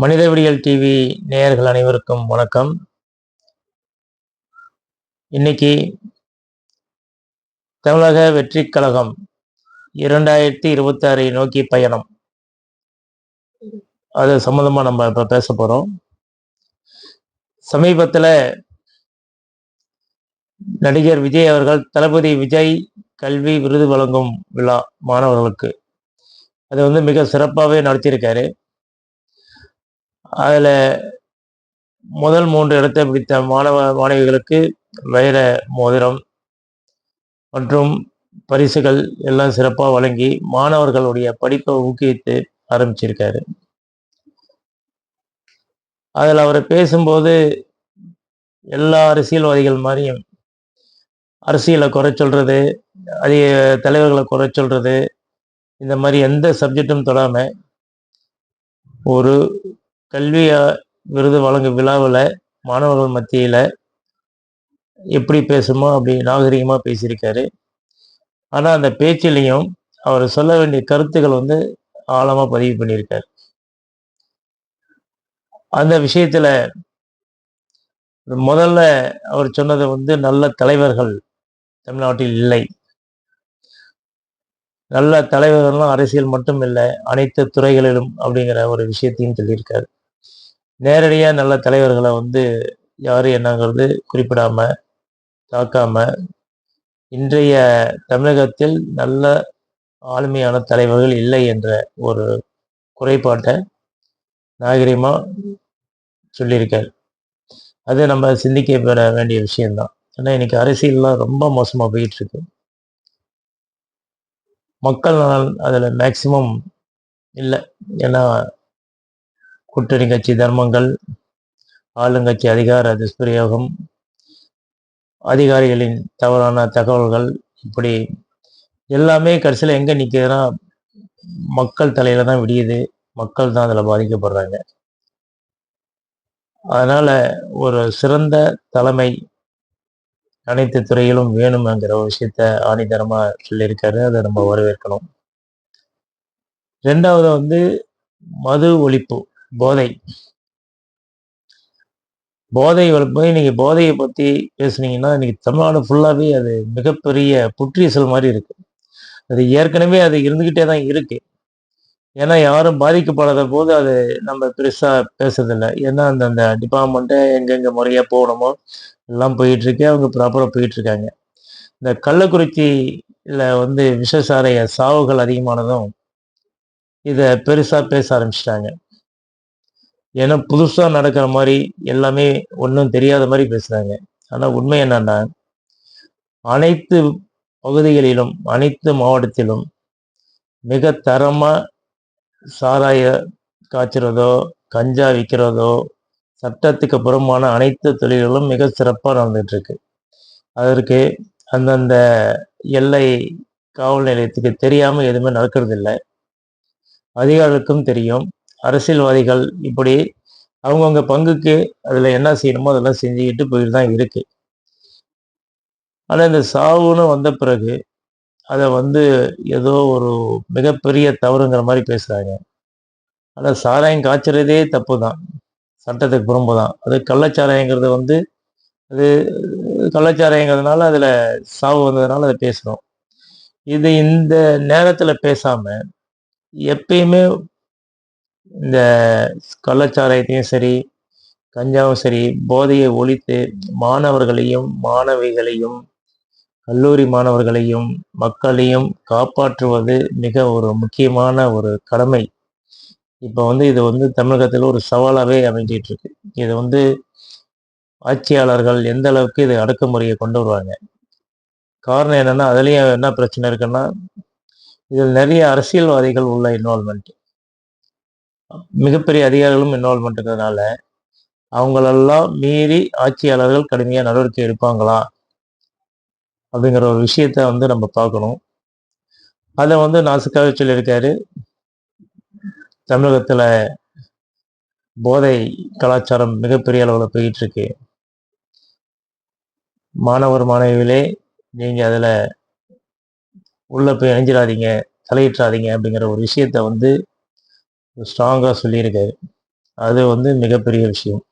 மனிதவிடியல் TV நேயர்கள் அனைவருக்கும் வணக்கம். இன்னைக்கு தமிழக வெற்றிக் கழகம் 2026 நோக்கி பயணம், அது சம்பந்தமா நம்ம இப்ப பேச போறோம். சமீபத்துல நடிகர் விஜய் அவர்கள் தளபதி விஜய் கல்வி விருது வழங்கும் விழா மாணவர்களுக்கு அது மிக சிறப்பாகவே நடத்தியிருக்காரு. அதுல முதல் 3 இடத்தை பிடித்த மாணவ மாணவிகளுக்கு வைர மோதிரம் மற்றும் பரிசுகள் எல்லாம் சிறப்பாக வழங்கி மாணவர்களுடைய படிப்பை ஊக்குவித்து ஆரம்பிச்சிருக்காரு. அதில் அவர் பேசும்போது எல்லா அரசியல்வாதிகள் மாதிரியும் அரசியலை குறை சொல்றது, அதிக தலைவர்களை குறை சொல்றது, இந்த மாதிரி எந்த சப்ஜெக்டும் தொடாம ஒரு கல்வி விருது வழங்கும் விழாவில் மாணவர்கள் மத்தியில் எப்படி பேசுமோ அப்படி நாகரிகமாக பேசியிருக்காரு. ஆனால் அந்த பேச்சிலையும் அவர் சொல்ல வேண்டிய கருத்துக்கள் ஆழமாக பதிவு பண்ணியிருக்காரு. அந்த விஷயத்துல முதல்ல அவர் சொன்னது நல்ல தலைவர்கள் தமிழ்நாட்டில் இல்லை, நல்ல தலைவர்கள்லாம் அரசியல் மட்டும் இல்லை அனைத்து துறைகளிலும் அப்படிங்கிற ஒரு விஷயத்தையும் சொல்லியிருக்காரு. நேரடியா நல்ல தலைவர்களை யாரு என்னங்கிறது குறிப்பிடாம தாக்காம இன்றைய தமிழகத்தில் நல்ல ஆளுமையான தலைவர்கள் இல்லை என்ற ஒரு குறைபாட்டை நாகரிகமா சொல்லியிருக்காரு. அது நம்ம சிந்திக்க பெற வேண்டிய விஷயம்தான். ஏன்னா இன்னைக்கு அரசியல்லாம் ரொம்ப மோசமா போயிட்டு இருக்கு. மக்கள் நலன் அதுல மேக்சிமம் இல்லை. ஏன்னா கூட்டணி கட்சி தர்மங்கள், ஆளுங்கட்சி அதிகார துஷ்பிரயோகம், அதிகாரிகளின் தவறான தகவல்கள், இப்படி எல்லாமே கடைசியில் எங்க நிற்குதுன்னா மக்கள் தலையில தான் விடியுது. மக்கள் தான் அதில் பாதிக்கப்படுறாங்க. அதனால ஒரு சிறந்த தலைமை அனைத்து துறையிலும் வேணும்ங்கிற ஒரு விஷயத்த ஆணித்தரமா சொல்லியிருக்காரு. அதை நம்ம வரவேற்கணும். ரெண்டாவது மது ஒழிப்பு, போதை ஒழிப்பு. இன்னைக்கு போதையை பத்தி பேசுனீங்கன்னா இன்னைக்கு தமிழ்நாடு ஃபுல்லாவே அது மிகப்பெரிய புற்றீசல் மாதிரி இருக்கு. அது ஏற்கனவே அது இருந்துகிட்டே தான் இருக்கு. ஏன்னா யாரும் பாதிக்கப்படாத போது அது நம்ம பெருசா பேசுறதில்லை. ஏன்னா அந்தந்த டிபார்ட்மெண்ட்டை எங்கெங்க முறையா போகணுமோ எல்லாம் போயிட்டு இருக்கு. அவங்க ப்ராப்பரா போயிட்டு இருக்காங்க. இந்த கள்ளக்குறிச்சியில விஷசாரைய சாவுகள் அதிகமானதும் இதை பெருசா பேச ஆரம்பிச்சிட்டாங்க. ஏன்னா புதுசா நடக்கிற மாதிரி எல்லாமே ஒன்றும் தெரியாத மாதிரி பேசுறாங்க. ஆனா உண்மை என்னன்னா அனைத்து பகுதிகளிலும் அனைத்து மாவட்டத்திலும் மிக தரமா சாராய காய்ச்சறதோ கஞ்சா விற்கிறதோ சட்டத்துக்கு புறம்பான அனைத்து தொழில்களும் மிக சிறப்பாக நடந்துட்டு இருக்கு. அதற்கு அந்தந்த எல்லை காவல் நிலையத்துக்கு தெரியாம எதுவுமே நடக்கிறது இல்லை. அதிகாரிகளுக்கும் தெரியும். அரசியல்வாதிகள் இப்படி அவங்கவுங்க பங்குக்கு அதுல என்ன செய்யணுமோ அதெல்லாம் செஞ்சுக்கிட்டு போயிட்டு தான் இருக்கு. ஆனா இந்த சாவுன்னு வந்த பிறகு அதை ஏதோ ஒரு மிகப்பெரிய தவறுங்கிற மாதிரி பேசுறாங்க. ஆனா சாராயம் காய்ச்சறதே தப்பு தான், சட்டத்துக்கு புறம்பு தான். அது கள்ளச்சாராயங்கிறது அது கள்ளச்சாராயங்கிறதுனால அதுல சாவு வந்ததுனால அதை பேசுறோம். இது இந்த நேரத்துல பேசாம எப்பயுமே இந்த கள்ளச்சாராயத்தையும் சரி கஞ்சாவும் சரி போதையை ஒழித்து மாணவர்களையும் மாணவிகளையும் கல்லூரி மாணவர்களையும் மக்களையும் காப்பாற்றுவது மிக ஒரு முக்கியமான ஒரு கடமை. இப்போ இது தமிழகத்தில் ஒரு சவாலாகவே அமைஞ்சிட்டு இருக்கு. இது ஆட்சியாளர்கள் எந்த அளவுக்கு இது அடக்குமுறையை கொண்டு வருவாங்க. காரணம் என்னன்னா அதுலயும் என்ன பிரச்சனை இருக்குன்னா இதில் நிறைய அரசியல்வாதிகள் உள்ள இன்வால்மெண்ட், மிகப்பெரிய அதிகாரிகளும் இன்வால்மெண்ட் இருக்கிறதுனால அவங்களெல்லாம் மீறி ஆட்சியாளர்கள் கடுமையாக நடவடிக்கை எடுப்பாங்களா அப்படிங்கிற ஒரு விஷயத்த நம்ம பார்க்கணும். அதை நாசுக்காக சொல்லியிருக்காரு. தமிழகத்துல போதை கலாச்சாரம் மிகப்பெரிய அளவில் போயிட்டு இருக்கு. மாணவர் மாணவிகளே நீங்க அதுல உள்ள போய் இணைஞ்சிடாதீங்க, தலையிட்டாதீங்க அப்படிங்கிற ஒரு விஷயத்த ஸ்ட்ராங்கா சொல்லியிருக்காரு. அது வந்து மிகப்பெரிய விஷயம்.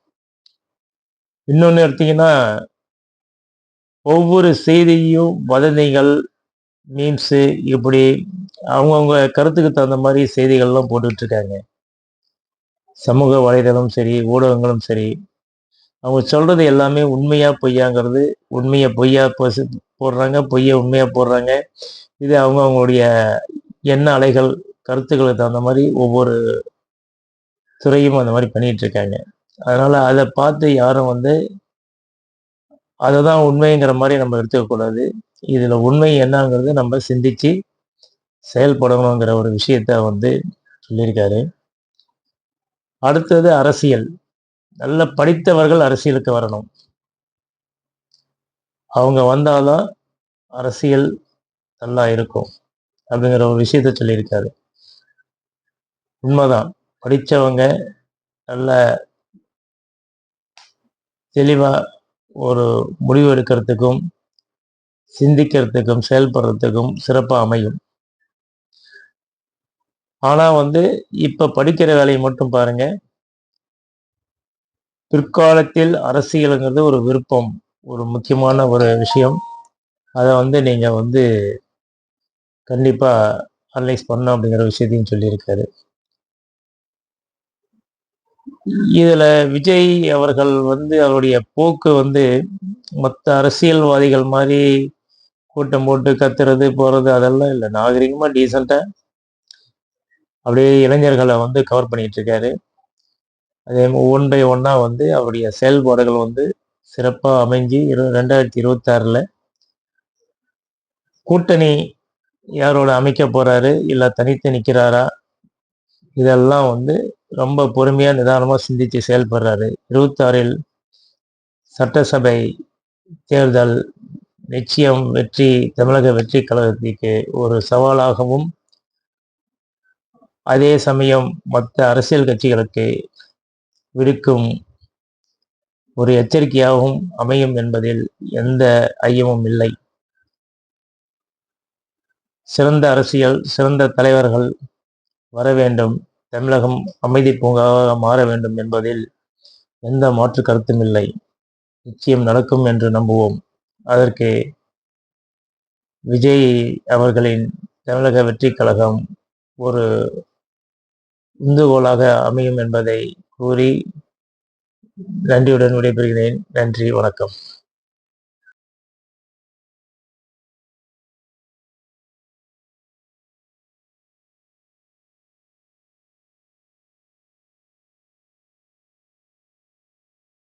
இன்னொன்னு எடுத்தீங்கன்னா, ஒவ்வொரு செய்தியும் வதந்திகள், மீம்ஸு இப்படி அவங்கவங்க கருத்துக்கு தகுந்த மாரி செய்திகள்லாம் போட்டுட்டு இருக்காங்க. சமூக வலைதளம் சரி, ஊடகங்களும் சரி, அவங்க சொல்றது எல்லாமே உண்மையா, பொய்யாங்கிறது உண்மைய பொய்யா போடுறாங்க, பொய்ய உண்மையா போடுறாங்க. இது அவங்கவங்களுடைய எண்ண அலைகள், கருத்துக்களுக்கு தகுந்த மாரி ஒவ்வொரு துறையும் அந்த மாரி பண்ணிட்டு இருக்காங்க. அதனால அத பார்த்து யாரும் வந்து அததான் உண்மைங்கிற மாரி நம்ம எடுத்துக்கக்கூடாது. இதுல உண்மை என்னங்கிறது நம்ம சிந்திச்சு செயல்படணுங்கிற ஒரு விஷயத்த வந்து சொல்லியிருக்காரு. அடுத்தது அரசியல். நல்ல படித்தவர்கள் அரசியலுக்கு வரணும். அவங்க வந்தா தான் அரசியல் நல்லா இருக்கும். அப்படிங்கிற ஒரு விஷயத்த சொல்லியிருக்காரு. உண்மதான். படிச்சவங்க நல்ல தெளிவா ஒரு முடிவு எடுக்கிறதுக்கும், சிந்திக்கிறதுக்கும், செயல்படுறதுக்கும் சிறப்பா அமையும். ஆனா வந்து இப்ப படிக்கிற வேலைய மட்டும் பாருங்க. பிற்காலத்தில் அரசியலுங்கிறது ஒரு விருப்பம். ஒரு முக்கியமான ஒரு விஷயம். அத வந்து நீங்க வந்து கண்டிப்பா அனலைஸ் பண்ணணும் அப்படிங்கிற விஷயத்தையும் சொல்லியிருக்காரு. இதுல விஜய் அவர்கள் வந்து அவருடைய போக்கு வந்து மத்த அரசியல்வாதிகள் மாரி கூட்டம் போட்டு கத்துறது, போறது அதெல்லாம் இல்ல. நாகரிகமா டீசென்ட்டா அப்படியே இளைஞர்கள வந்து கவர் பண்ணிட்டு இருக்காரு. அதே ஒன் பை ஒன்னா வந்து அவருடைய செயல்பாடுகள் வந்து சிறப்பா அமைஞ்சு 2026ல கூட்டணி யாரோட அமைக்க போறாரு, இல்ல தனித்து நிக்கிறாரா? இதெல்லாம் வந்து ரொம்ப பொறுமையா, நிதானமா சிந்திச்சு செயல்படுறாரு. 26ல் சட்டசபை தேர்தல் நிச்சயம் வெற்றி தமிழக வெற்றி கழகத்திற்கு ஒரு சவாலாகவும், அதே சமயம் மற்ற அரசியல் கட்சிகளுக்கு விடுக்கும் ஒரு எச்சரிக்கையாகவும் அமையும் என்பதில் எந்த ஐயமும் இல்லை. சிறந்த அரசியல், சிறந்த தலைவர்கள் வர வேண்டும். தமிழகம் அமைதி பூங்காவாக மாற வேண்டும் என்பதில் எந்த மாற்று கருத்தும் இல்லை. நிச்சயம் நடக்கும் என்று நம்புவோம். அதற்கு விஜய் அவர்களின் தமிழக வெற்றிக் கழகம் ஒரு உந்துகோலாக அமையும் என்பதை கூறி நன்றியுடன் விடைபெறுகிறேன். நன்றி, வணக்கம்.